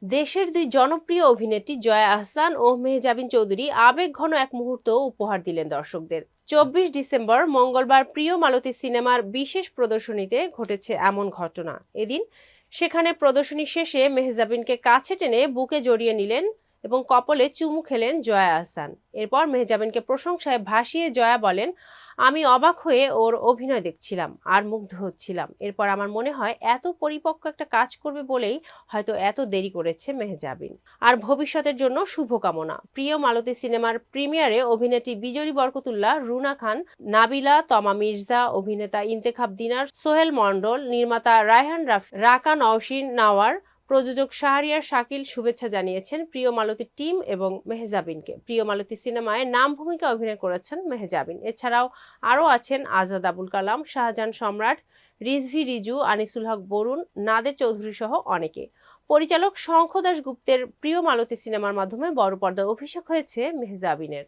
দেশের দুই জনপ্রিয় অভিনেত্রী জয়া আহসান ও মেহজাবিন চৌধুরী আবেগঘন এক মুহূর্ত উপহার দিলেন দর্শকদের। 24 ডিসেম্বর মঙ্গলবার প্রিয় মালতী সিনেমার বিশেষ প্রদর্শনীতে ঘটেছে এমন ঘটনা। এদিন সেখানে প্রদর্শনী শেষে মেহজাবিনকে কাছে টেনে বুকে জড়িয়ে নিলেন এবং কপালে চুমু খেলেন জয়া আহসান। এরপর মেহজাবিনকে প্রশংসায় ভাসিয়ে জয়া বলেন, আমি অবাক হয়ে ওর অভিনয় দেখছিলাম আর মুগ্ধ হচ্ছিলাম। এরপর আমার মনে হয় এত পরিপক্ক একটা কাজ করবে বলেই হয়তো এত দেরি করেছে মেহজাবিন। আর ভবিষ্যতের জন্য শুভকামনা। প্রিয় মালতী সিনেমার প্রিমিয়ারে অভিনেত্রী বিজরী বরকতুল্লাহ, রুনা খান, নাবিলা, তমা মির্জা, অভিনেতা ইন্তেখাব দিনার, সোহেল মন্ডল, নির্মাতা রায়হান রাকা নওশিন নাওয়ার, প্রযোজক শাহরিয়ার শাকিল শুভেচ্ছা জানিয়েছেন প্রিয় মালতী টিম এবং মেহজাবিনকে। প্রিয় মালতী সিনেমায় নাম ভূমিকা অভিনয় করেছেন মেহজাবিন। এছাড়াও আরও আছেন আজাদ আবুল কালাম, শাহজাহান সম্রাট, রিজভী রিজু, আনিসুল হক বরুণ, নাদের চৌধুরী সহ অনেকে। পরিচালক শঙ্খ দাশগুপ্তের প্রিয় মালতী সিনেমার মাধ্যমে বড় পর্দায় অভিষেক হয়েছে মেহজাবিনের।